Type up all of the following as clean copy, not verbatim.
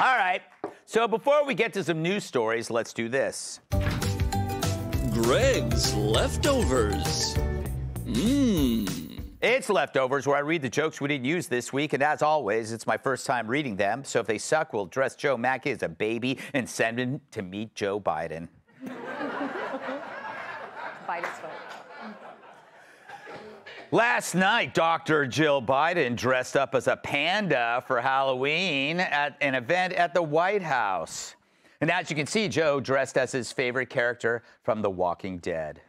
All right. So before we get to some news stories, let's do this. Greg's Leftovers. It's Leftovers, where I read the jokes we didn't use this week, and as always, it's my first time reading them. So if they suck, we'll dress Joe Mackey as a baby and send him to meet Joe Biden. Biden's vote. Last night, Dr. Jill Biden dressed up as a panda for Halloween at an event at the White House. And as you can see, Joe dressed as his favorite character from The Walking Dead.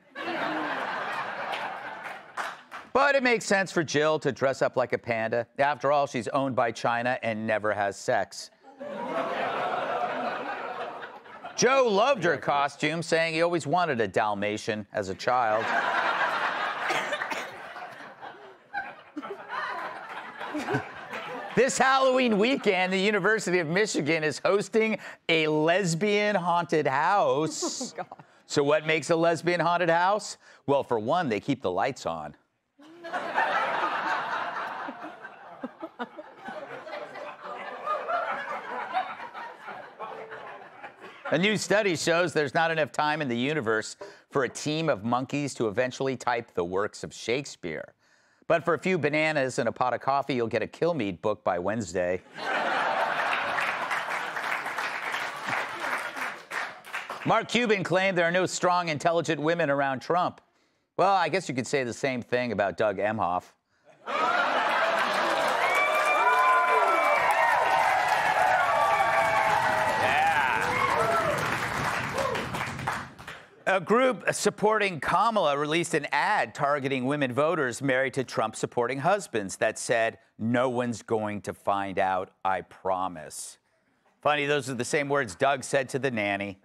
But it makes sense for Jill to dress up like a panda. After all, she's owned by China and never has sex. Joe loved her costume, saying he always wanted a Dalmatian as a child. This Halloween weekend, the University of Michigan is hosting a lesbian haunted house. Oh, God. So what makes a lesbian haunted house? Well, for one, they keep the lights on. A new study shows there's not enough time in the universe for a team of monkeys to eventually type the works of Shakespeare. But for a few bananas and a pot of coffee, you'll get a Kill Meat book by Wednesday. Mark Cuban claimed there are no strong, intelligent women around Trump. Well, I guess you could say the same thing about Doug Emhoff. A group supporting Kamala released an ad targeting women voters married to Trump-supporting husbands that said, "No one's going to find out, I promise." Funny, those are the same words Doug said to the nanny.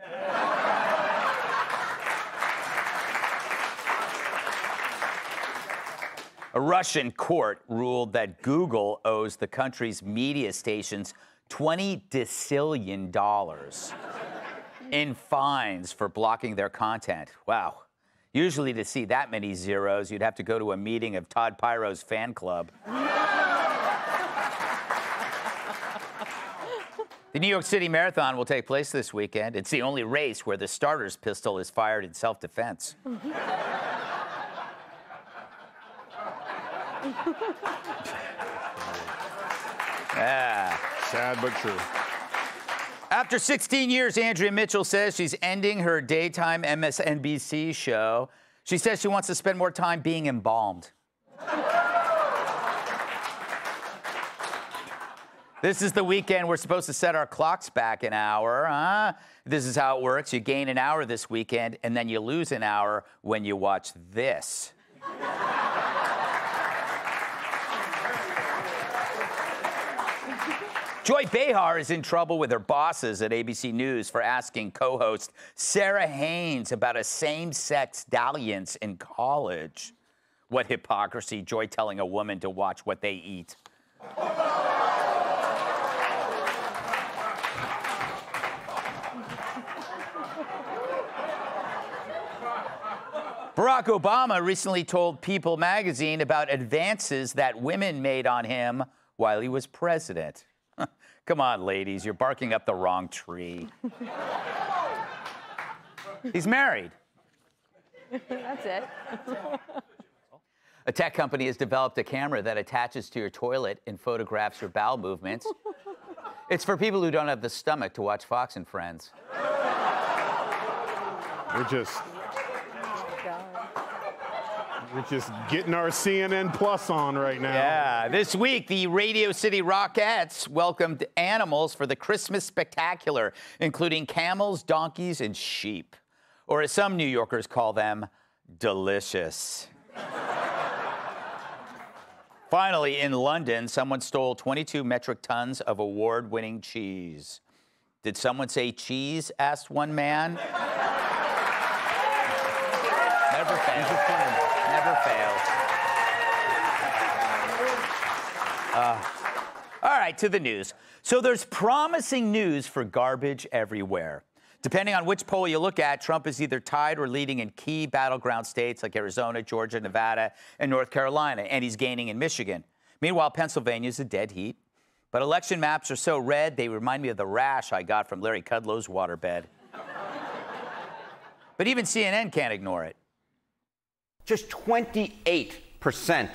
A Russian court ruled that Google owes the country's media stations $20 decillion in fines for blocking their content. Wow. Usually to see that many zeros, you'd have to go to a meeting of Todd Pyro's fan club. The New York City Marathon will take place this weekend. It's the only race where the starter's pistol is fired in self-defense. Yeah. Sad but true. After 16 years, Andrea Mitchell says she's ending her daytime MSNBC show. She says she wants to spend more time being embalmed. This is the weekend we're supposed to set our clocks back an hour, huh? This is how it works. You gain an hour this weekend, and then you lose an hour when you watch this. Joy Behar is in trouble with her bosses at ABC News for asking co-host Sarah Haynes about a same-sex dalliance in college. What hypocrisy, Joy telling a woman to watch what they eat. Barack Obama recently told People magazine about advances that women made on him while he was president. Come on, ladies, you're barking up the wrong tree. He's married. That's it. A tech company has developed a camera that attaches to your toilet and photographs your bowel movements. It's for people who don't have the stomach to watch Fox and Friends. We're just getting our CNN Plus on right now. Yeah, this week, the Radio City Rockettes welcomed animals for the Christmas Spectacular, including camels, donkeys, and sheep. Or as some New Yorkers call them, delicious. Finally, in London, someone stole 22 metric tons of award-winning cheese. Did someone say cheese? Asked one man. Never fails. Never fails. All right, to the news. So there's promising news for garbage everywhere. Depending on which poll you look at, Trump is either tied or leading in key battleground states like Arizona, Georgia, Nevada, and North Carolina, and he's gaining in Michigan. Meanwhile, Pennsylvania is a dead heat. But election maps are so red, they remind me of the rash I got from Larry Kudlow's waterbed. But even CNN can't ignore it. Just 28%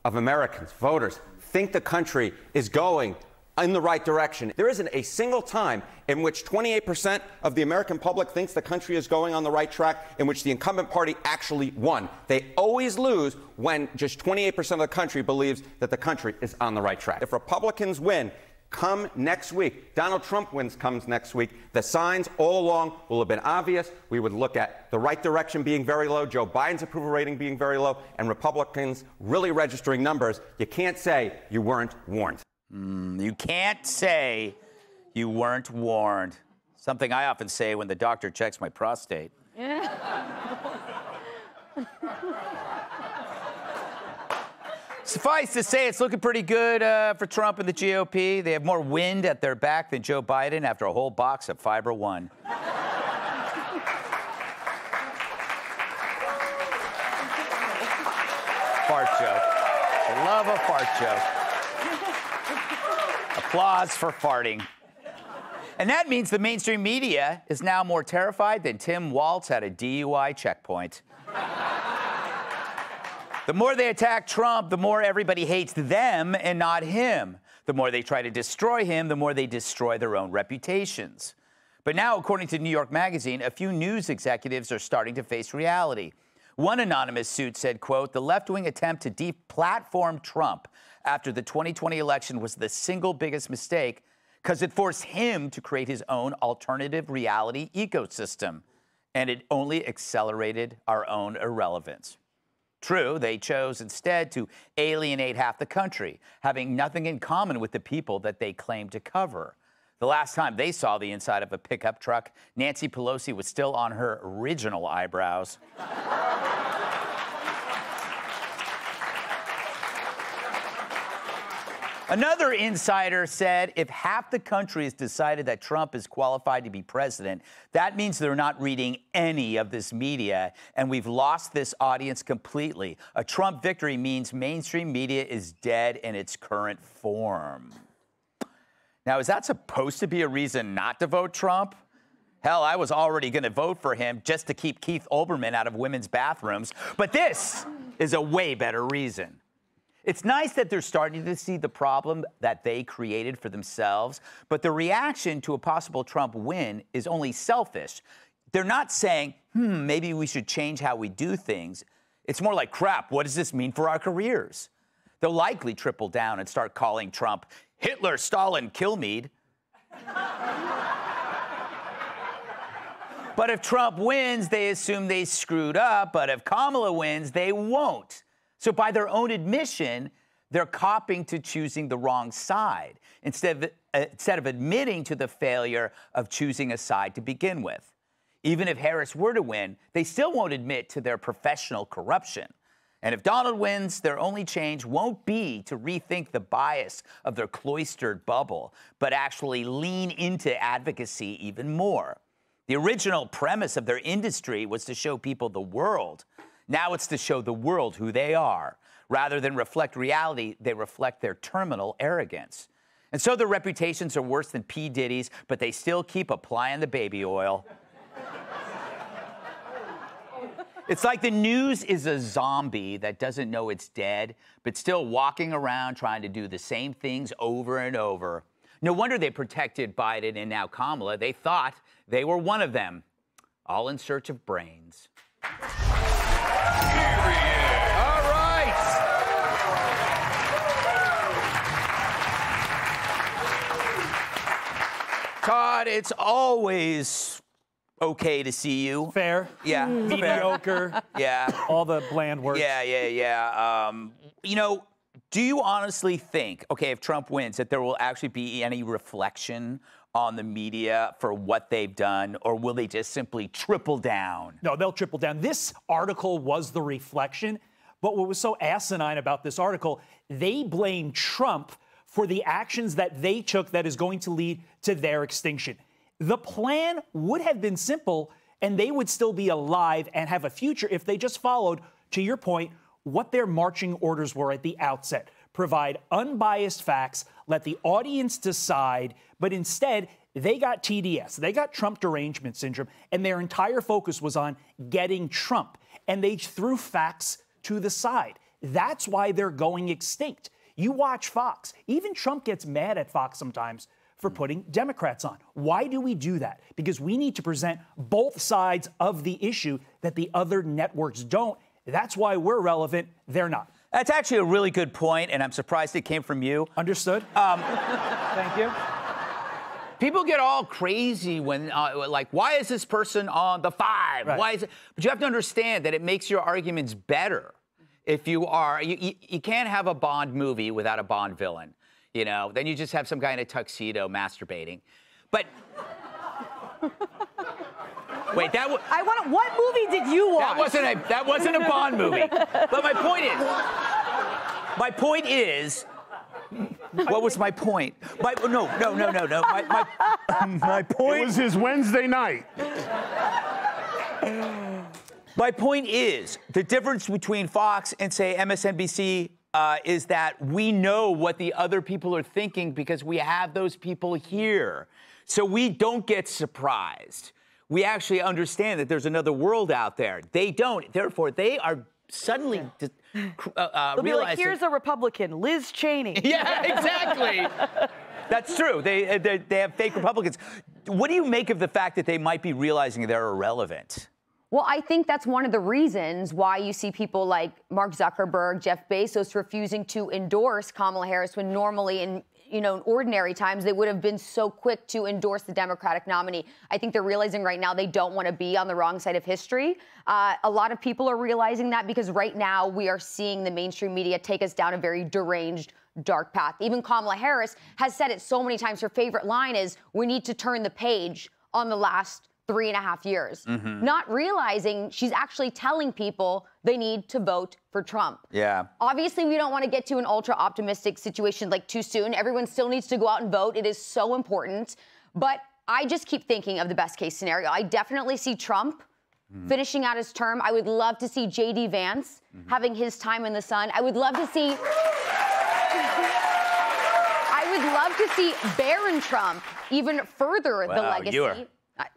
of Americans, voters, think the country is going in the right direction. There isn't a single time in which 28% of the American public thinks the country is going on the right track in which the incumbent party actually won. They always lose when just 28% of the country believes that the country is on the right track. If Republicans win, come next week, Donald Trump comes next week, the signs all along will have been obvious. We would look at the right direction being very low, Joe Biden's approval rating being very low, and Republicans really registering numbers. You can't say you weren't warned. You can't say you weren't warned. Something I often say when the doctor checks my prostate. Suffice to say, it's looking pretty good for Trump and the GOP. They have more wind at their back than Joe Biden after a whole box of Fiber One. Fart joke. I love a fart joke. Applause for farting. And that means the mainstream media is now more terrified than Tim Waltz at a DUI checkpoint. The more they attack Trump, the more everybody hates them and not him. The more they try to destroy him, the more they destroy their own reputations. But now, according to New York Magazine, a few news executives are starting to face reality. One anonymous suit said, quote, "The left-wing attempt to deplatform Trump after the 2020 election was the single biggest mistake because it forced him to create his own alternative reality ecosystem, and it only accelerated our own irrelevance." True, they chose instead to alienate half the country, having nothing in common with the people that they claim to cover. The last time they saw the inside of a pickup truck, Nancy Pelosi was still on her original eyebrows. Another insider said if half the country has decided that Trump is qualified to be president, that means they're not reading any of this media, and we've lost this audience completely. A Trump victory means mainstream media is dead in its current form. Now, is that supposed to be a reason not to vote Trump? Hell, I was already going to vote for him just to keep Keith Olbermann out of women's bathrooms, but this is a way better reason. It's nice that they're starting to see the problem that they created for themselves, but the reaction to a possible Trump win is only selfish. They're not saying, maybe we should change how we do things. It's more like, crap, what does this mean for our careers? They'll likely triple down and start calling Trump Hitler, Stalin, Kilmeade. But if Trump wins, they assume they screwed up, but if Kamala wins, they won't. So by their own admission, they're copping to choosing the wrong side instead of admitting to the failure of choosing a side to begin with. Even if Harris were to win, they still won't admit to their professional corruption. And if Donald wins, their only change won't be to rethink the bias of their cloistered bubble, but actually lean into advocacy even more. The original premise of their industry was to show people the world. Now it's to show the world who they are. Rather than reflect reality, they reflect their terminal arrogance. And so their reputations are worse than P. Diddy's, but they still keep applying the baby oil. It's like the news is a zombie that doesn't know it's dead, but still walking around trying to do the same things over and over. No wonder they protected Biden and now Kamala. They thought they were one of them, all in search of brains. All right. Todd, it's always okay to see you. Fair. Yeah. Mediocre. Fair. Yeah. All the bland words. Yeah. You know, do you honestly think, okay, if Trump wins, that there will actually be any reflection on the media for what they've done, or will they just simply triple down? No, they'll triple down. This article was the reflection, but what was so asinine about this article, they blame Trump for the actions that they took that is going to lead to their extinction. The plan would have been simple, and they would still be alive and have a future if they just followed, to your point, what their marching orders were at the outset. provide unbiased facts, let the audience decide, but instead, they got TDS. They got Trump derangement syndrome, and their entire focus was on getting Trump. And they threw facts to the side. That's why they're going extinct. You watch Fox. Even Trump gets mad at Fox sometimes for putting Democrats on. Why do we do that? Because we need to present both sides of the issue that the other networks don't. That's why we're relevant. They're not. That's actually a really good point, and I'm surprised it came from you. Understood. Thank you. People get all crazy when, like, why is this person on the 5? Right. Why is it? But you have to understand that it makes your arguments better if you are. You can't have a Bond movie without a Bond villain. You know, then you just have some guy in a tuxedo masturbating. But wait, What movie did you watch? That wasn't a Bond movie. But my point is. What was my point? No. My point. It was his Wednesday night. My point is the difference between Fox and, say, MSNBC is that we know what the other people are thinking because we have those people here. So we don't get surprised. We actually understand that there's another world out there. They don't. Therefore, they are suddenly They'll be like, here's a Republican, Liz Cheney. Yeah, exactly. That's true. They have fake Republicans. What do you make of the fact that they might be realizing they're irrelevant? Well, I think that's one of the reasons why you see people like Mark Zuckerberg, Jeff Bezos refusing to endorse Kamala Harris when normally in ordinary times, they would have been so quick to endorse the Democratic nominee. I think they're realizing right now they don't want to be on the wrong side of history. A lot of people are realizing that because right now we are seeing the mainstream media take us down a very deranged, dark path. Even Kamala Harris has said it so many times. Her favorite line is, we need to turn the page on the last 3.5 years. Not realizing she's actually telling people they need to vote for Trump. Yeah. Obviously, we don't want to get to an ultra optimistic situation like too soon. Everyone still needs to go out and vote. It is so important. But I just keep thinking of the best case scenario. I definitely see Trump finishing out his term. I would love to see J.D. Vance having his time in the sun. I would love to see Barron Trump even further the legacy.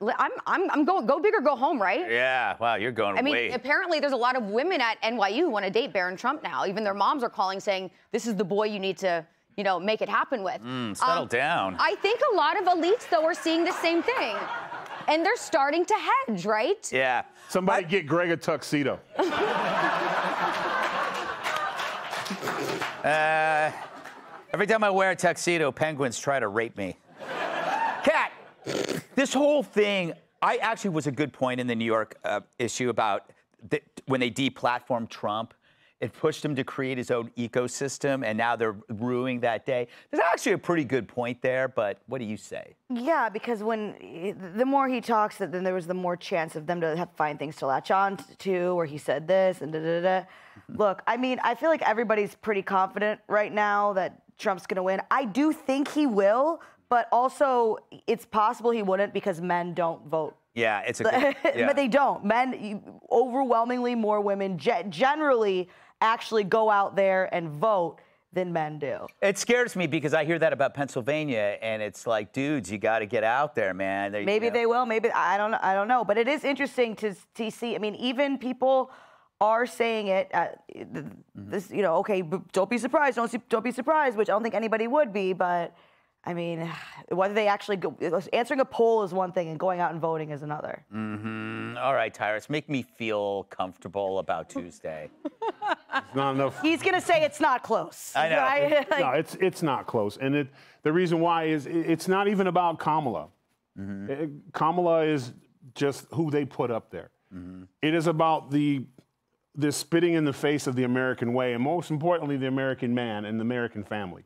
I'm going go big or go home, right? Yeah, wow, you're going I mean, way. apparently there's a lot of women at NYU who want to date Barron Trump now. Even their moms are calling saying, this is the boy you need to, make it happen with. Settle down. I think a lot of elites, though, are seeing the same thing. And they're starting to hedge, right? Yeah. Somebody get Greg a tuxedo. Every time I wear a tuxedo, penguins try to rape me. Cat, this whole thing, I actually was a good point in the New York issue about when they deplatformed Trump. It pushed him to create his own ecosystem, and now they're ruining that day. There's actually a pretty good point there, but what do you say? Yeah, because the more he talks, then there was the more chance of them to have find things to latch on to, where he said this and da-da-da. Look, I mean, I feel like everybody's pretty confident right now that Trump's going to win. I do think he will, but also it's possible he wouldn't because men don't vote. Yeah, it's a good, yeah. But they don't. Men, overwhelmingly more women generally actually go out there and vote than men do. It scares me because I hear that about Pennsylvania, and it's like, dudes, you got to get out there, man. Maybe they will. Maybe I don't know. But it is interesting to see. I mean, even people are saying it. This, okay, don't be surprised. Don't be surprised. Which I don't think anybody would be, but. I mean, whether they actually answering a poll is one thing and going out and voting is another. All right, Tyrus, make me feel comfortable about Tuesday. It's not enough. He's going to say it's not close. I know. Right? No, it's not close. And the reason why is it's not even about Kamala. Kamala is just who they put up there. It is about the spitting in the face of the American way, and most importantly, the American man and the American family.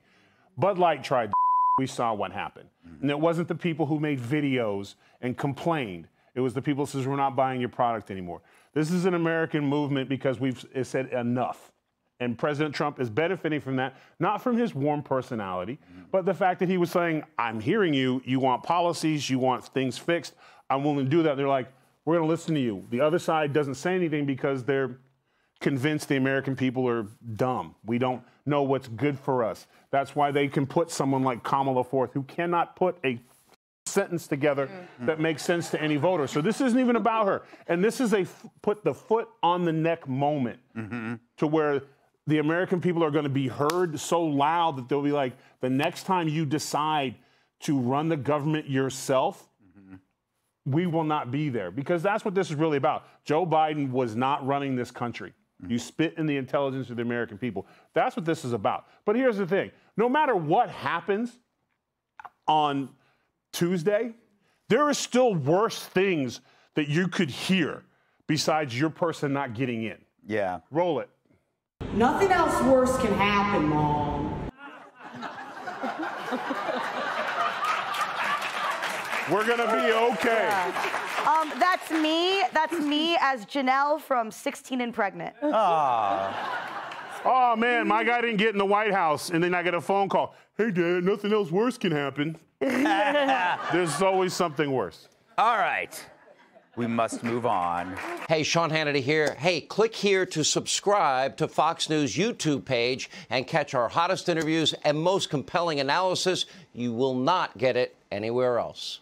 Bud Light tried. We saw what happened. And it wasn't the people who made videos and complained. It was the people who says, we're not buying your product anymore. This is an American movement because we've said enough. And President Trump is benefiting from that, not from his warm personality, but the fact that he was saying, I'm hearing you. You want policies. You want things fixed. I'm willing to do that. They're like, we're going to listen to you. The other side doesn't say anything because they're convinced the American people are dumb. We don't know what's good for us. That's why they can put someone like Kamala forth, who cannot put a sentence together that makes sense to any voter. So this isn't even about her. And this is a put the foot on the neck moment to where the American people are going to be heard so loud that they'll be like, the next time you decide to run the government yourself, we will not be there. Because that's what this is really about. Joe Biden was not running this country. You spit in the intelligence of the American people. That's what this is about. But here's the thing. No matter what happens on Tuesday, there are still worse things that you could hear besides your person not getting in. Yeah. Roll it. Nothing else worse can happen, Mom. We're going to be okay. That's me. That's me as Janelle from 16 and Pregnant. Oh, man, my guy didn't get in the White House, and then I get a phone call. Hey, Dad, nothing else worse can happen. There's always something worse. All right. We must move on. Hey, Sean Hannity here. Hey, click here to subscribe to Fox News YouTube page and catch our hottest interviews and most compelling analysis. You will not get it anywhere else.